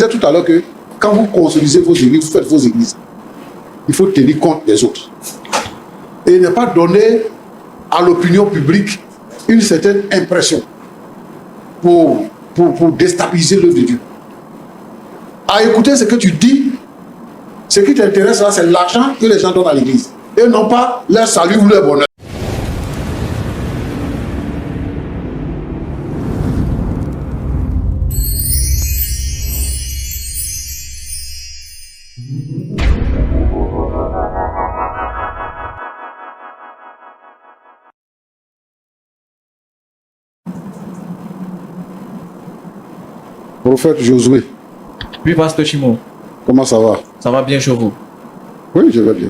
disais tout à l'heure que quand vous construisez vos églises, vous faites vos églises, il faut tenir compte des autres. Et ne pas donner à l'opinion publique une certaine impression pour déstabiliser l'œuvre de Dieu. À écouter ce que tu dis, ce qui t'intéresse là, c'est l'argent que les gens donnent à l'église. Et non pas leur salut ou leur bonheur. Prophète Josué. Oui, pasteur Chimo. Comment ça va? Ça va bien chez vous? Oui, je vais bien.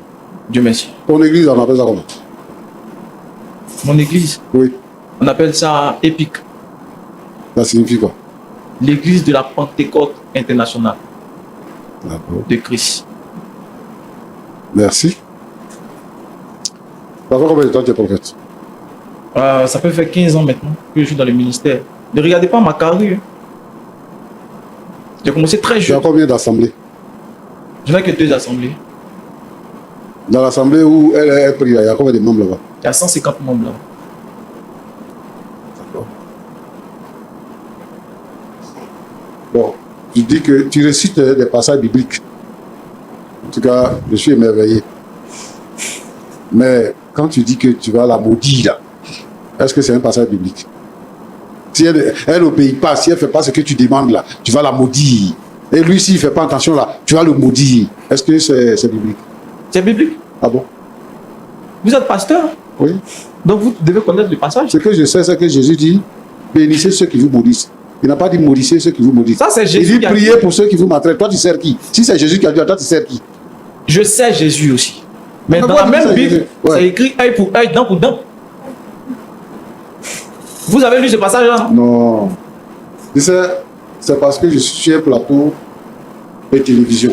Dieu merci. Ton église, on appelle ça comment? Mon église? Oui. On appelle ça EPIC. Ça signifie quoi? L'église de la Pentecôte internationale. D'accord. De Christ. Merci. Ça fait combien de temps tu es prophète? Ça peut faire 15 ans maintenant que je suis dans le ministère. Ne regardez pas ma carrure. J'ai commencé très Tu jeune. as combien d'assemblées? Je n'ai que 2 assemblées. Dans l'assemblée où elle est prise, il y a combien de membres là-bas? Il y a 150 membres là. D'accord. Bon, tu dis que tu récites des passages bibliques. En tout cas, je suis émerveillé. Mais quand tu dis que tu vas la maudire, là, est-ce que c'est un passage biblique? Si elle n'obéit pas, si elle ne fait pas ce que tu demandes là, tu vas la maudire. Et lui, s'il ne fait pas attention là, tu vas le maudire. Est-ce que c'est biblique? C'est biblique. Ah bon? Vous êtes pasteur, Oui. donc vous devez connaître le passage. Ce que je sais, c'est que Jésus dit, bénissez ceux qui vous maudissent. Il n'a pas dit maudissez ceux qui vous maudissent. Ça, c'est Jésus. Il dit priez pour ceux qui vous maltraitent. Toi, tu sers qui? Si c'est Jésus qui a dit, toi, tu sers qui? Je sais Jésus aussi. Mais Mais dans la pourquoi même tu sais Bible, Jésus? Ouais. c'est écrit œil pour œil, dent pour dent. Vous avez lu ce passage-là? Non. Tu sais, c'est parce que je suis sur un plateau de télévision.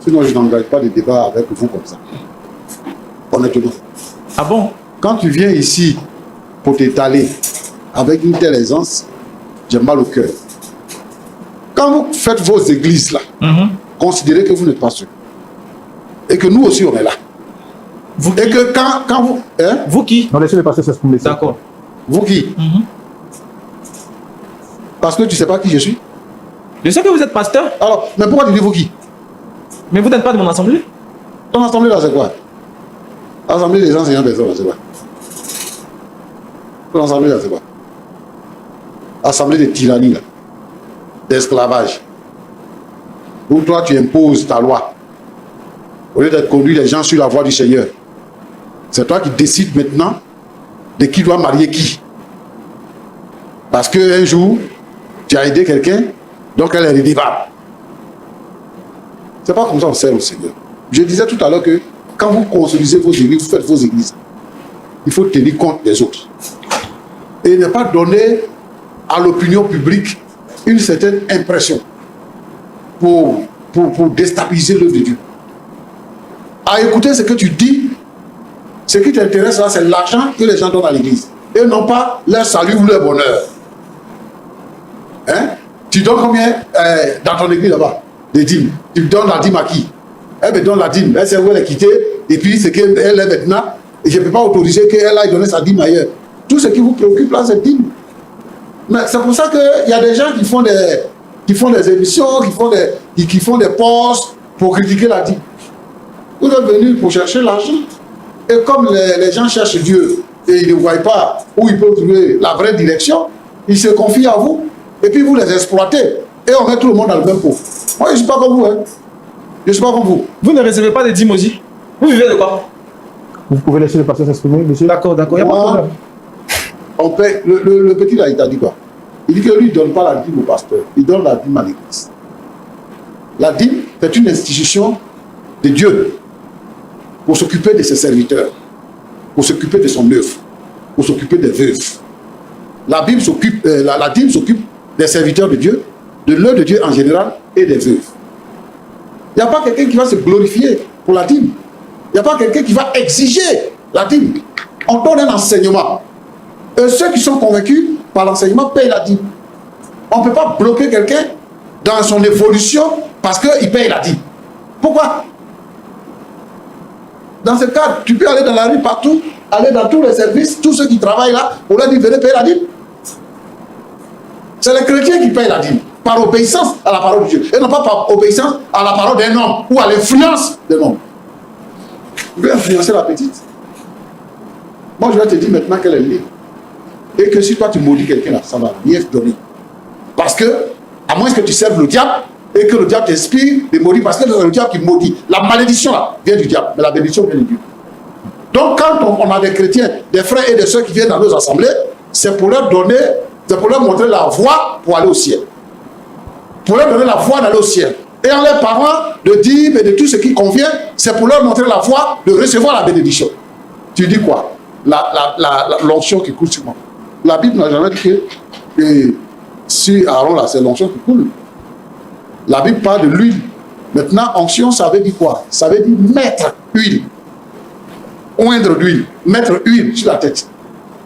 Sinon, je n'engage pas de débat avec vous comme ça. Honnêtement. Ah bon? Quand tu viens ici pour t'étaler avec une telle aisance, j'ai mal au cœur. Quand vous faites vos églises là, considérez que vous n'êtes pas sûr. Et que nous aussi, on est là. Vous Et qui? que quand vous... Hein? Vous qui? Non, laissez le passer s'exprimer. D'accord. Vous qui? Parce que tu ne sais pas qui je suis. Je sais que vous êtes pasteur, Alors, mais pourquoi tu dis vous qui? mais vous n'êtes pas de mon assemblée. Ton assemblée là, c'est quoi? L'assemblée des enseignants des hommes, c'est quoi? Ton assemblée là, c'est quoi? Assemblée de tyrannie là, d'esclavage. Où toi, tu imposes ta loi. Au lieu d'être conduit les gens sur la voie du Seigneur. C'est toi qui décides maintenant de qui doit marier qui. Parce qu'un jour, tu as aidé quelqu'un, donc elle est redevable. C'est pas comme ça qu'on sert au Seigneur. Je disais tout à l'heure que quand vous construisez vos églises, vous faites vos églises, il faut tenir compte des autres. Et ne pas donner à l'opinion publique une certaine impression pour déstabiliser l'œuvre de Dieu. À écouter ce que tu dis, ce qui t'intéresse là, c'est l'argent que les gens donnent à l'église. Et non pas leur salut ou leur bonheur. Hein? Tu donnes combien dans ton église là-bas? Des dîmes. Tu donnes la dîme à qui? Elle me donne la dîme. Elle sait où elle est quittée. Et puis, ce qu'elle est maintenant, et je ne peux pas autoriser qu'elle aille donner sa dîme ailleurs. Tout ce qui vous préoccupe là, c'est dîme. Mais c'est pour ça qu'il y a des gens qui font des émissions, qui font des posts pour critiquer la dîme. Vous êtes venus pour chercher l'argent. Et comme les gens cherchent Dieu et ils ne voient pas où ils peuvent trouver la vraie direction, ils se confient à vous. Et puis vous les exploitez. Et on met tout le monde dans le même pot. Moi, je ne suis pas comme vous. Hein. Je ne suis pas comme vous. Vous ne recevez pas de dîmes aussi. Vous vivez de quoi? Vous pouvez laisser le pasteur s'exprimer, monsieur. D'accord, d'accord, il n'y a pas de problème. On paie, le petit là, il t'a dit quoi? Il dit que lui, il ne donne pas la dîme au pasteur. Il donne la dîme à l'église. La dîme, c'est une institution de Dieu pour s'occuper de ses serviteurs, pour s'occuper de son œuvre, pour s'occuper des veuves. La dîme s'occupe des serviteurs de Dieu, de l'œuvre de Dieu en général et des veuves. Il n'y a pas quelqu'un qui va se glorifier pour la dîme. Il n'y a pas quelqu'un qui va exiger la dîme. On donne un enseignement. Et ceux qui sont convaincus par l'enseignement payent la dîme. On ne peut pas bloquer quelqu'un dans son évolution parce qu'il paye la dîme. Pourquoi? Dans ce cas, tu peux aller dans la rue partout, aller dans tous les services, tous ceux qui travaillent là, on leur dit venez payer la dîme. C'est les chrétiens qui payent la dîme, par obéissance à la parole de Dieu, et non pas par obéissance à la parole d'un homme ou à l'influence d'un homme. Tu veux influencer la petite. Moi, je vais te dire maintenant qu'elle est libre. Et que si toi tu maudis quelqu'un là, ça va rien te donner. Parce que, à moins que tu serves le diable, et que le diable t'inspire de maudire, parce que c'est le diable qui maudit. La malédiction là vient du diable, mais la bénédiction vient de Dieu. Donc quand on a des chrétiens, des frères et des sœurs qui viennent dans nos assemblées, c'est pour leur donner, c'est pour leur montrer la voie pour aller au ciel. Pour leur donner la voie d'aller au ciel. Et en leur parlant de dîmes et de tout ce qui convient, c'est pour leur montrer la voie de recevoir la bénédiction. Tu dis quoi? L'onction qui coule sur moi. La Bible n'a jamais dit que sur Aaron là, c'est l'onction qui coule. La Bible parle de l'huile. Maintenant, onction, ça veut dire quoi? Ça veut dire mettre huile. Oindre d'huile. Mettre huile sur la tête.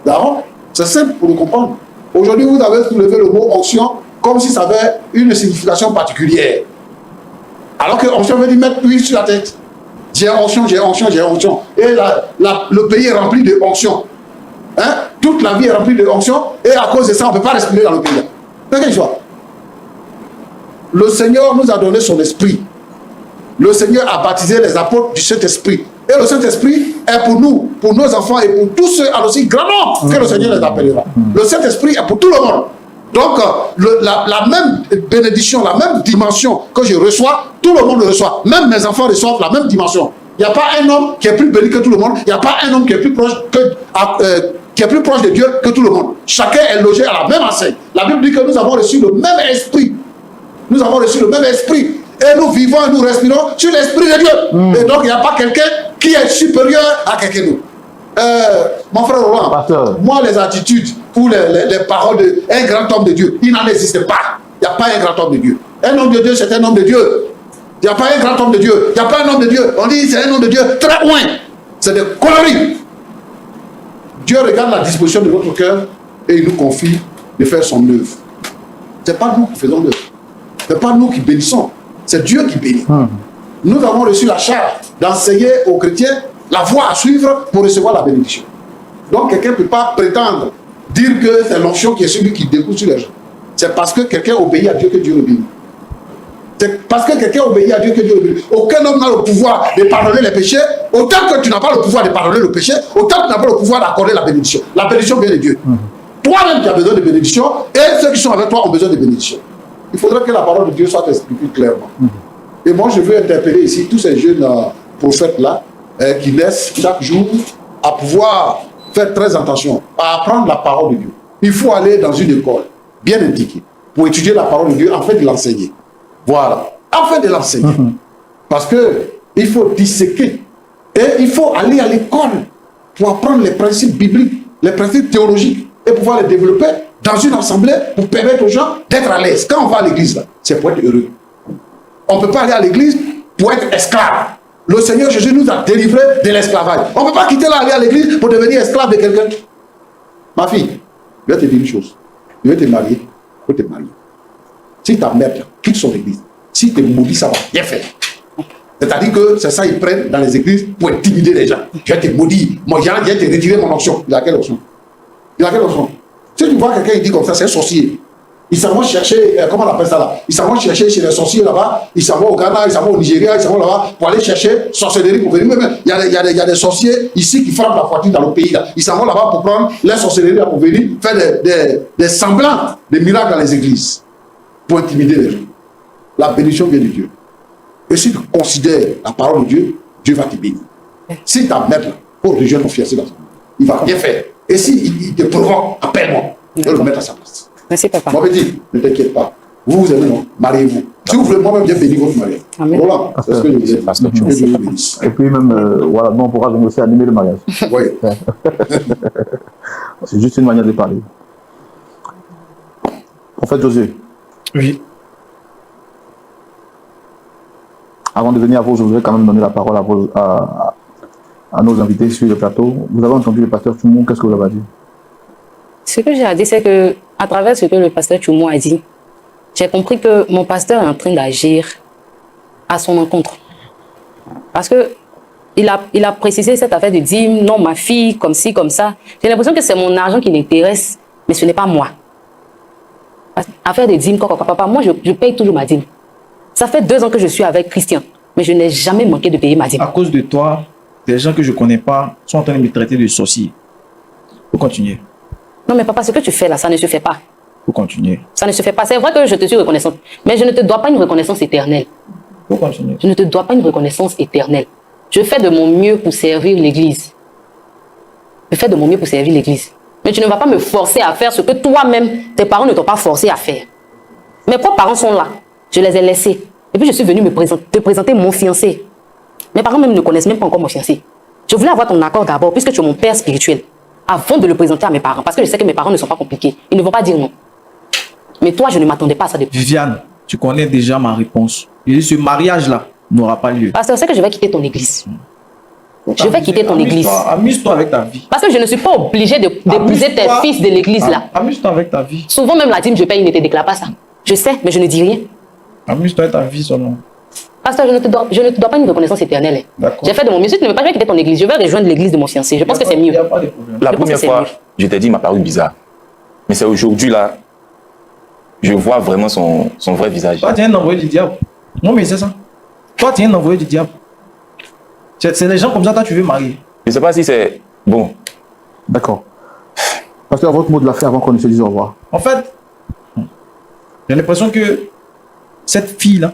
D'accord? C'est simple pour le comprendre. Aujourd'hui, vous avez soulevé le mot onction comme si ça avait une signification particulière. Alors que onction veut dire mettre huile sur la tête. J'ai onction, j'ai onction, j'ai onction. Et le pays est rempli de onction. Hein? Toute la vie est remplie de onction. Et à cause de ça, on ne peut pas respirer dans le pays. C'est quelle chose? Le Seigneur nous a donné son esprit. Le Seigneur a baptisé les apôtres du Saint-Esprit. Et le Saint-Esprit est pour nous, pour nos enfants et pour tous ceux à aussi grand nombre que le Seigneur les appellera. Le Saint-Esprit est pour tout le monde. Donc, la même bénédiction, la même dimension que je reçois, tout le monde le reçoit. Même mes enfants reçoivent la même dimension. Il n'y a pas un homme qui est plus béni que tout le monde. Il n'y a pas un homme qui est plus proche de Dieu que tout le monde. Chacun est logé à la même enseigne. La Bible dit que nous avons reçu le même esprit. Nous avons reçu le même esprit. Et nous vivons et nous respirons sur l'esprit de Dieu. Et donc, il n'y a pas quelqu'un qui est supérieur à quelqu'un d'autre. Mon frère Roland, Pasteur. moi, les attitudes ou les paroles d'un grand homme de Dieu, il n'en existe pas. Il n'y a pas un grand homme de Dieu. Un homme de Dieu, c'est un homme de Dieu. Il n'y a pas un grand homme de Dieu. Il n'y a pas un homme de Dieu. On dit c'est un homme de Dieu très loin. C'est des conneries. Dieu regarde la disposition de notre cœur et il nous confie de faire son œuvre. Ce n'est pas nous qui faisons l'œuvre. Ce n'est pas nous qui bénissons. C'est Dieu qui bénit. Nous avons reçu la charge d'enseigner aux chrétiens la voie à suivre pour recevoir la bénédiction. Donc quelqu'un ne peut pas prétendre dire que c'est l'onction qui est celui qui découle sur les gens. C'est parce que quelqu'un obéit à Dieu que Dieu le bénit. C'est parce que quelqu'un obéit à Dieu que Dieu le bénit. Aucun homme n'a le pouvoir de pardonner les péchés. Autant que tu n'as pas le pouvoir de pardonner le péché, autant que tu n'as pas le pouvoir d'accorder la bénédiction. La bénédiction vient de Dieu. Toi-même, tu as besoin de bénédiction et ceux qui sont avec toi ont besoin de bénédiction. Il faudrait que la parole de Dieu soit expliquée clairement. Et moi, je veux interpeller ici tous ces jeunes prophètes-là qui naissent chaque jour à pouvoir faire très attention, à apprendre la parole de Dieu. Il faut aller dans une école bien indiquée pour étudier la parole de Dieu afin de l'enseigner. Voilà, afin de l'enseigner. Parce qu'il faut disséquer. Et il faut aller à l'école pour apprendre les principes bibliques, les principes théologiques et pouvoir les développer dans une assemblée pour permettre aux gens d'être à l'aise. Quand on va à l'église, c'est pour être heureux. On ne peut pas aller à l'église pour être esclave. Le Seigneur Jésus nous a délivrés de l'esclavage. On ne peut pas quitter là, aller à l'église pour devenir esclave de quelqu'un. Ma fille, je vais te dire une chose. Je vais te marier. Il faut te marier. Si ta mère quitte son église, si tu es maudit, ça va bien faire. C'est-à-dire que c'est ça, ils prennent dans les églises pour intimider les gens. Je vais te maudire. Moi, je vais te retirer mon onction. Il a quelle onction? Il a quelle onction? Si tu vois quelqu'un, il dit comme ça, c'est un sorcier. Ils s'en vont chercher, comment on appelle ça là? Ils s'en vont chercher chez les sorciers là-bas, ils s'en vont au Ghana, ils s'en vont au Nigeria, ils s'en vont là-bas pour aller chercher sorcellerie pour venir. Même, il y a des sorciers ici qui frappent la poitrine dans le pays là. Ils s'en vont là-bas pour prendre les sorcelleries là, pour venir faire des semblants de miracles dans les églises pour intimider les gens. La bénédiction vient de Dieu. Et si tu considères la parole de Dieu, Dieu va te bénir. Si ta mère, pour rejoindre ton fiancé dans son vie, il va bien faire. Et s'il te provoque, appelle-moi. Je vais le mettre à sa place. Merci, papa. Mon petit, ne t'inquiète pas. Vous aimez, non? Mariez-vous. Si vous voulez moi-même bien bénir votre mariage. Voilà. C'est ce que je disais. Que Dieu vous bénisse. Et puis même, voilà, nous on pourra venir aussi animer le mariage. Oui. C'est juste une manière de parler. Prophète Josué, Oui. avant de venir à vous, je voudrais quand même donner la parole à nos invités sur le plateau. Vous avez entendu le pasteur Tchoumou, qu'est-ce que vous avez dit? Ce que j'ai à dire, c'est que, à travers ce que le pasteur Tchoumou a dit, j'ai compris que mon pasteur est en train d'agir à son encontre. Parce que il a précisé cette affaire de dîme, non, ma fille, comme ci, comme ça. J'ai l'impression que c'est mon argent qui l'intéresse, mais ce n'est pas moi. Affaire de dîme, papa, moi, je paye toujours ma dîme. Ça fait 2 ans que je suis avec Christian, mais je n'ai jamais manqué de payer ma dîme. À cause de toi, des gens que je ne connais pas sont en train de me traiter de sorcier. Faut continuer. Non, mais papa, ce que tu fais là, ça ne se fait pas. Faut continuer. Ça ne se fait pas. C'est vrai que je te suis reconnaissante, mais je ne te dois pas une reconnaissance éternelle. Faut continuer. Je ne te dois pas une reconnaissance éternelle. Je fais de mon mieux pour servir l'Église. Je fais de mon mieux pour servir l'Église. Mais tu ne vas pas me forcer à faire ce que toi-même, tes parents ne t'ont pas forcé à faire. Mes propres parents sont là. Je les ai laissés. Et puis je suis venue te présenter mon fiancé. Mes parents même ne connaissent même pas encore mon fiancé. Je voulais avoir ton accord d'abord, puisque tu es mon père spirituel, avant de le présenter à mes parents. Parce que je sais que mes parents ne sont pas compliqués. Ils ne vont pas dire non. Mais toi, je ne m'attendais pas à ça depuis. Viviane, tu connais déjà ma réponse. Et ce mariage-là n'aura pas lieu. Parce que je sais que je vais quitter ton église. Je vais quitter ton église. Amuse-toi avec ta vie. Parce que je ne suis pas obligée d'épouser tes fils de l'église là. Amuse-toi avec ta vie. Souvent même la dîme, je paye, il ne te déclare pas ça. Je sais, mais je ne dis rien. Amuse-toi avec ta vie seulement. Parce que je ne te dois pas une reconnaissance éternelle. J'ai fait de mon mieux. Si tu ne veux pas, je vais quitter ton église. Je vais rejoindre l'église de mon fiancé. Je pense que c'est mieux. La première fois, je t'ai dit, il m'a paru bizarre. Mais c'est aujourd'hui là, je vois vraiment son vrai visage. Toi, tu es un envoyé du diable. Non, mais c'est ça. Toi, tu es un envoyé du diable. C'est les gens comme ça, toi, tu veux marier. Je ne sais pas si c'est bon. D'accord. Parce que votre mot de la fin avant qu'on ne se dise au revoir. En fait, j'ai l'impression que cette fille-là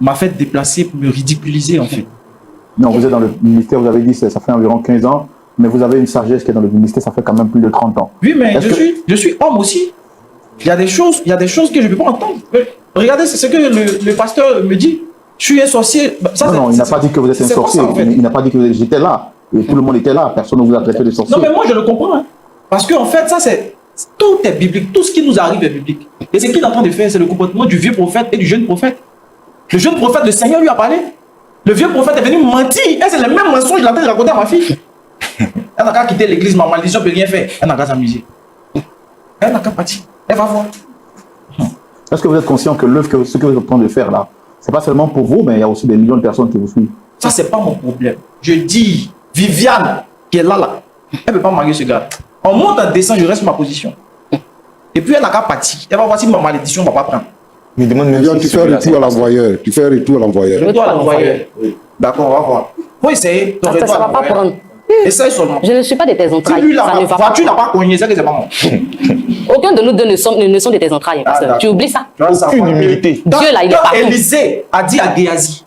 m'a fait déplacer pour me ridiculiser, en fait. Non, vous êtes dans le ministère, vous avez dit que ça fait environ 15 ans, mais vous avez une sagesse qui est dans le ministère, ça fait quand même plus de 30 ans. Oui, mais je suis homme aussi. Il y a des choses que je ne peux pas entendre. Mais regardez, c'est ce que le pasteur me dit. Je suis un sorcier. Ça, non, il n'a pas dit que vous êtes un sorcier. En fait. Il n'a pas dit que j'étais là. Et tout le monde était là. Personne ne vous a traité de sorcier. Non, mais moi, je le comprends. Hein. Parce qu'en fait, ça, tout est biblique. Tout ce qui nous arrive est biblique. Et ce qu'il est en train de faire, c'est le comportement du vieux prophète et du jeune prophète. Le jeune prophète, le Seigneur lui a parlé. Le vieux prophète est venu mentir. Et c'est le même mensonge qu'il est en train de raconter à ma fille. Elle n'a qu'à quitter l'église, ma malédiction ne peut rien faire. Elle n'a qu'à s'amuser. Elle n'a qu'à partir. Elle va voir. Est-ce que vous êtes conscient que l'œuvre, ce que vous êtes en train de faire là, c'est pas seulement pour vous, mais il y a aussi des millions de personnes qui vous suivent. Ça, c'est pas mon problème. Je dis, Viviane, qui est là, elle ne peut pas marier ce gars. On monte, on descend, je reste ma position. Et puis elle n'a qu'à partir. Elle va voir si ma malédiction ne va pas prendre. Mais demande même tu fais retour à l'envoyeur. Tu fais retour à l'envoyeur. Retour à l'envoyeur. D'accord, on va voir. Faut essayer. Parce que ça ne va pas prendre. Essaye seulement. Je ne suis pas de tes entrailles. Si lui, la ça ne va voiture n'a pas. pas cogné, c'est que c'est pas moi. Aucun de nous deux ne sont de tes entrailles, pasteur. Tu oublies ça. Aucune humilité. Dieu là, il est Quand partout. Élisée a dit à Géasi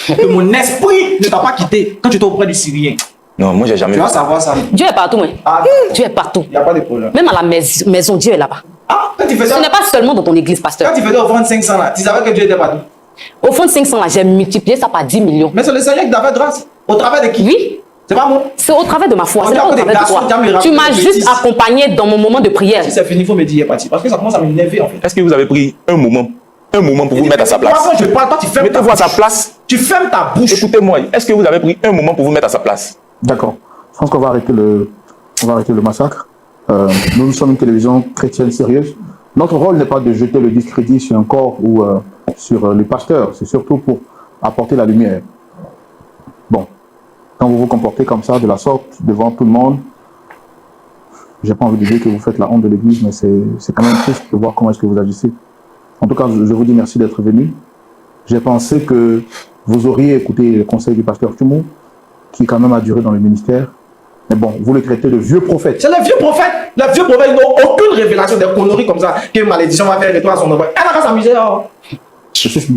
que mon esprit ne t'a pas quitté quand tu étais auprès du Syrien. Non, moi, j'ai jamais Tu vu vas ça. savoir ça. Dieu est partout, moi. Ah, Dieu est partout. il n'y a pas de problème. Même à la maison, Dieu est là-bas. Ah, quand tu faisais, Ce n'est pas seulement dans ton église, pasteur. quand tu faisais offrande 500 là, tu savais que Dieu était partout. Au fond de 500 là, j'ai multiplié ça par 10 millions. Mais c'est le Seigneur qui t'a fait grâce. Au travers de qui? Oui, C'est pas moi. c'est au travers de ma foi. On C'est dit pas au à des travers de garçons, toi. tu as Tu m'as mis juste la accompagné dans mon moment de prière. Si c'est fini, il faut me dire, il est parti. Parce que ça commence à m'énerver en fait. Est-ce que vous avez pris un moment pour vous mettre à sa place? Moi, quand je parle, toi, tu fermes ta Mettez-vous à sa bouche. place. Tu fermes ta bouche. Écoutez-moi, est-ce que vous avez pris un moment pour vous mettre à sa place? D'accord. Je pense qu'on va arrêter le massacre. Nous sommes une télévision chrétienne sérieuse. Notre rôle n'est pas de jeter le discrédit sur un corps ou sur les pasteurs. C'est surtout pour apporter la lumière. Bon. Quand vous vous comportez comme ça, de la sorte, devant tout le monde, j'ai pas envie de dire que vous faites la honte de l'église, mais c'est quand même triste de voir comment est-ce que vous agissez. En tout cas, je vous dis merci d'être venu. J'ai pensé que vous auriez écouté le conseil du pasteur Tumou, qui quand même a duré dans le ministère. Mais bon, vous le traitez de vieux prophète. C'est le vieux prophète. Le vieux prophète, ils n'ont aucune révélation, des conneries comme ça. Quelle malédiction va faire retour à son envoi. Elle n'a qu'à s'amuser. Oh.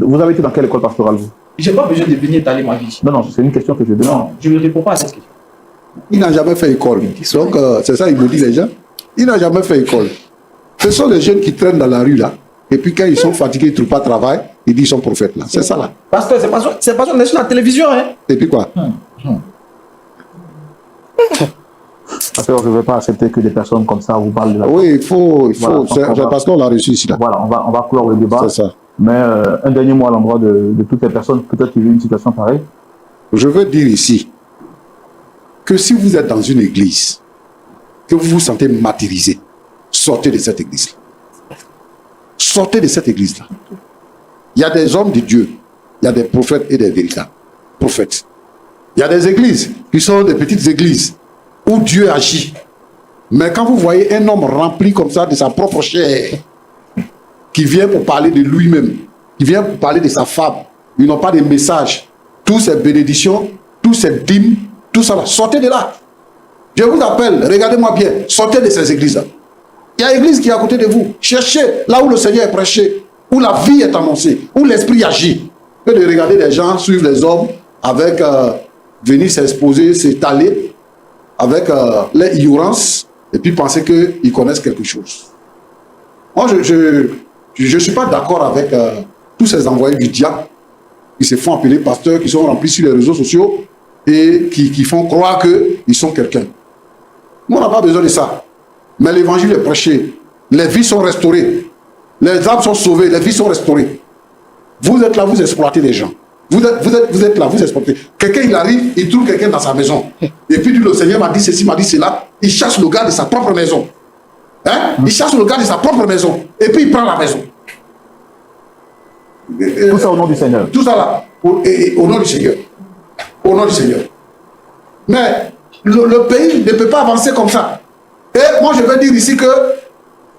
Vous avez été dans quelle école pastorale, vous? J'ai pas besoin de venir étaler ma vie. Non, c'est une question que je demande. Non, je ne réponds pas à cette question. Il n'a jamais fait école. Donc, c'est ça, il me dit les gens. Il n'a jamais fait école. Ce sont les jeunes qui traînent dans la rue là. Et puis quand ils sont fatigués, ils ne trouvent pas de travail, ils disent qu'ils sont prophètes là. C'est ça là. Parce que c'est pas on est sur la télévision. Hein. Et puis quoi? Parce que je ne vais pas accepter que des personnes comme ça vous parlent de la... Oui, il faut. Voilà, C'est parce qu'on l'a reçu ici là. Voilà, on va clore le débat. C'est ça. Mais un dernier mot à l'endroit de toutes les personnes, peut-être qui vivent une situation pareille. Je veux dire ici que si vous êtes dans une église, que vous vous sentez martyrisé, sortez de cette église. Sortez de cette église-là. Il y a des hommes de Dieu, il y a des prophètes et des véritables prophètes. Il y a des églises qui sont des petites églises où Dieu agit. Mais quand vous voyez un homme rempli comme ça de sa propre chair, qui vient pour parler de lui-même, qui vient pour parler de sa femme, ils n'ont pas de message. Toutes ces bénédictions, tous ces dîmes, tout ça là, sortez de là. Je vous appelle, regardez-moi bien, sortez de ces églises-là. Il y a une église qui est à côté de vous. Cherchez là où le Seigneur est prêché, où la vie est annoncée, où l'esprit agit. Que de regarder les gens suivre les hommes avec venir s'exposer, s'étaler avec leur ignorance et puis penser qu'ils connaissent quelque chose. Moi, je ne suis pas d'accord avec tous ces envoyés du diable qui se font appeler pasteurs, qui sont remplis sur les réseaux sociaux et qui font croire qu'ils sont quelqu'un. Nous, on n'a pas besoin de ça. Mais l'évangile est prêché. Les vies sont restaurées. Les âmes sont sauvées. Les vies sont restaurées. Vous êtes là, vous exploitez les gens. Vous êtes là, vous exploitez. Quelqu'un, il arrive, il trouve quelqu'un dans sa maison. Et puis, le Seigneur m'a dit ceci, m'a dit cela. Il chasse le gars de sa propre maison. Hein? Il chasse le gars de sa propre maison. Et puis, il prend la maison. Tout ça au nom du Seigneur. Tout ça là, au nom du Seigneur. Au nom du Seigneur. Mais le pays ne peut pas avancer comme ça. Et moi, je veux dire ici que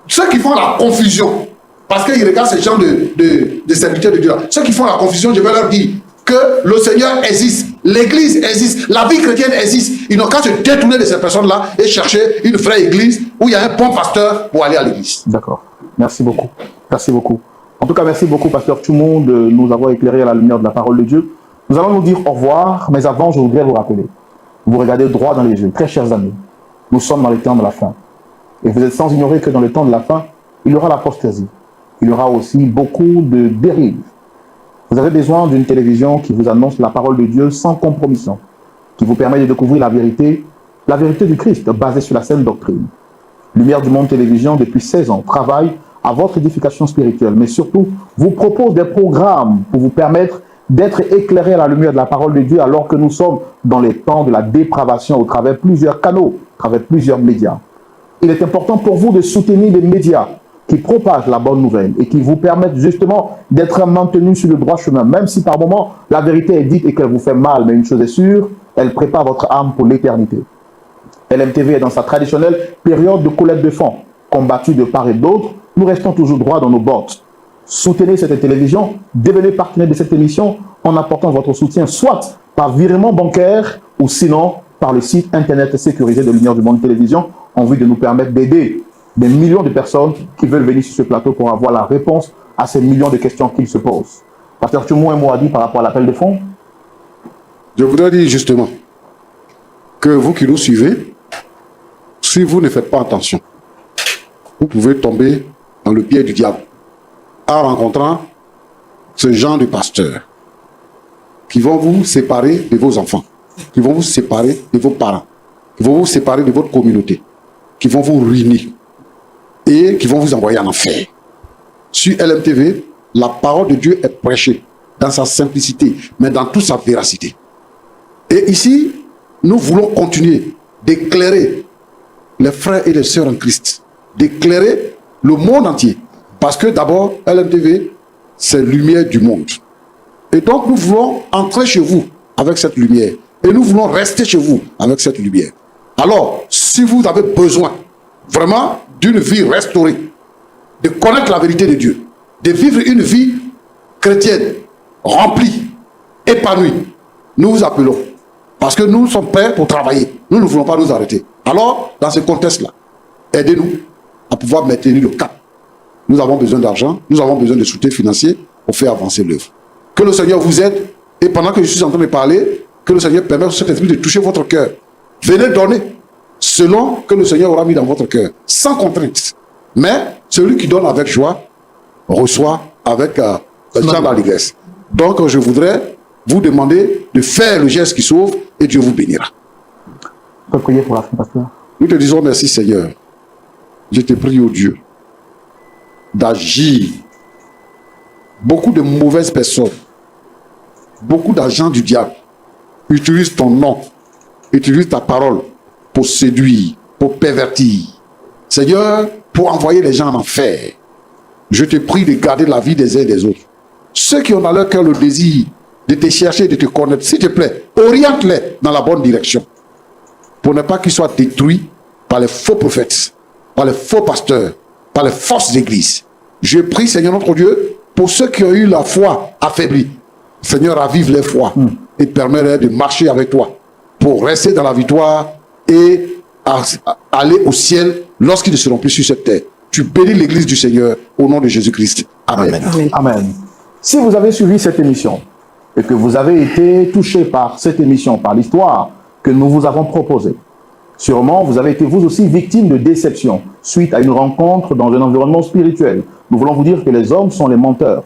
ceux qui font la confusion, parce qu'ils regardent ces gens de serviteurs de Dieu là, ceux qui font la confusion, je vais leur dire que le Seigneur existe, l'Église existe, la vie chrétienne existe. Ils n'ont qu'à se détourner de ces personnes-là et chercher une vraie Église où il y a un bon pasteur pour aller à l'Église. D'accord. Merci beaucoup. Merci beaucoup. En tout cas, merci beaucoup, Pasteur Tchoumou, de nous avoir éclairé à la lumière de la parole de Dieu. Nous allons nous dire au revoir, mais avant, je voudrais vous rappeler. Vous regardez droit dans les yeux, très chers amis. Nous sommes dans le temps de la fin. Et vous êtes sans ignorer que dans le temps de la fin, il y aura l'apostasie. Il y aura aussi beaucoup de dérives. Vous avez besoin d'une télévision qui vous annonce la parole de Dieu sans compromission, qui vous permet de découvrir la vérité du Christ, basée sur la saine doctrine. Lumière du Monde Télévision, depuis 16 ans, travaille à votre édification spirituelle, mais surtout vous propose des programmes pour vous permettre d'être éclairé à la lumière de la parole de Dieu alors que nous sommes dans les temps de la dépravation au travers de plusieurs canaux, au travers de plusieurs médias. Il est important pour vous de soutenir les médias qui propagent la bonne nouvelle et qui vous permettent justement d'être maintenus sur le droit chemin, même si par moments la vérité est dite et qu'elle vous fait mal, mais une chose est sûre, elle prépare votre âme pour l'éternité. LMTV est dans sa traditionnelle période de collecte de fonds, combattue de part et d'autre. Nous restons toujours droits dans nos bottes. Soutenez cette télévision, devenez partenaire de cette émission en apportant votre soutien, soit par virement bancaire ou sinon par le site internet sécurisé de Lumière du Monde Télévision, en vue de nous permettre d'aider des millions de personnes qui veulent venir sur ce plateau pour avoir la réponse à ces millions de questions qu'ils se posent. Pasteur Tchoumou, un mot à dire par rapport à l'appel de fonds? Je voudrais dire justement que vous qui nous suivez, si vous ne faites pas attention, vous pouvez tomber dans le pied du diable en rencontrant ce genre de pasteurs qui vont vous séparer de vos enfants, qui vont vous séparer de vos parents, qui vont vous séparer de votre communauté, qui vont vous ruiner et qui vont vous envoyer en enfer. Sur LMTV, la parole de Dieu est prêchée dans sa simplicité, mais dans toute sa véracité. Et ici, nous voulons continuer d'éclairer les frères et les sœurs en Christ, d'éclairer le monde entier. Parce que d'abord, LMTV, c'est lumière du monde. Et donc, nous voulons entrer chez vous avec cette lumière. Et nous voulons rester chez vous avec cette lumière. Alors, si vous avez besoin vraiment d'une vie restaurée, de connaître la vérité de Dieu, de vivre une vie chrétienne, remplie, épanouie, nous vous appelons. Parce que nous sommes prêts pour travailler. Nous ne voulons pas nous arrêter. Alors, dans ce contexte-là, aidez-nous à pouvoir maintenir le cap. Nous avons besoin d'argent, nous avons besoin de soutien financier pour faire avancer l'œuvre. Que le Seigneur vous aide, et pendant que je suis en train de parler, que le Seigneur permette au Saint-Esprit de toucher votre cœur. Venez donner selon que le Seigneur aura mis dans votre cœur, sans contrainte. Mais celui qui donne avec joie reçoit avec joie dans l'Église. Donc je voudrais vous demander de faire le geste qui sauve et Dieu vous bénira. On peut prier pour la fin, pasteur. Nous te disons merci Seigneur. Je te prie, ô Dieu, d'agir. Beaucoup de mauvaises personnes, beaucoup d'agents du diable utilisent ton nom, utilisent ta parole pour séduire, pour pervertir. Seigneur, pour envoyer les gens en enfer. je te prie de garder la vie des uns et des autres. Ceux qui ont dans leur cœur le désir de te chercher, de te connaître, s'il te plaît, oriente-les dans la bonne direction pour ne pas qu'ils soient détruits par les faux prophètes, par les faux pasteurs, par les fausses églises. Je prie, Seigneur notre Dieu, pour ceux qui ont eu la foi affaiblie. Seigneur, ravive les foi et permets-leur de marcher avec toi pour rester dans la victoire et aller au ciel lorsqu'ils ne seront plus sur cette terre. Tu bénis l'église du Seigneur au nom de Jésus-Christ. Amen. Amen. Amen. Si vous avez suivi cette émission et que vous avez été touché par cette émission, par l'histoire que nous vous avons proposée, sûrement vous avez été vous aussi victime de déception suite à une rencontre dans un environnement spirituel. Nous voulons vous dire que les hommes sont les menteurs.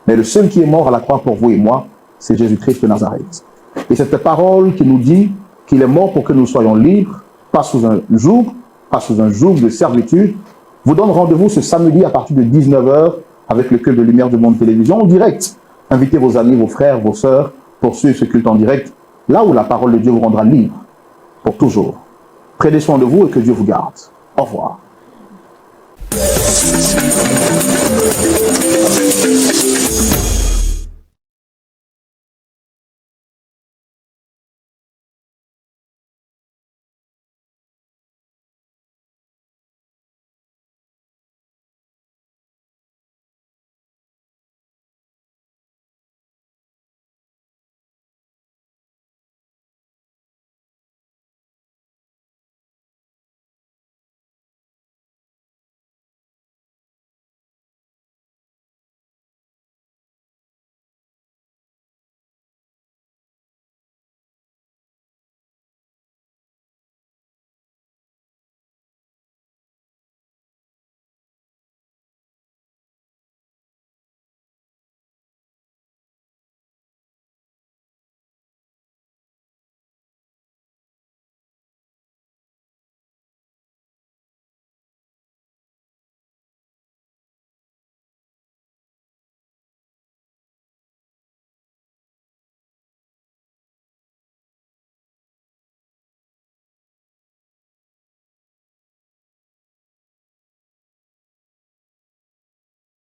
Mais le seul qui est mort à la croix pour vous et moi, c'est Jésus-Christ de Nazareth. Et cette parole qui nous dit qu'il est mort pour que nous soyons libres, pas sous un joug de servitude, vous donne rendez-vous ce samedi à partir de 19h avec le culte de lumière du monde télévision en direct. Invitez vos amis, vos frères, vos sœurs pour suivre ce culte en direct, là où la parole de Dieu vous rendra libre pour toujours. Prenez soin de vous et que Dieu vous garde. Au revoir.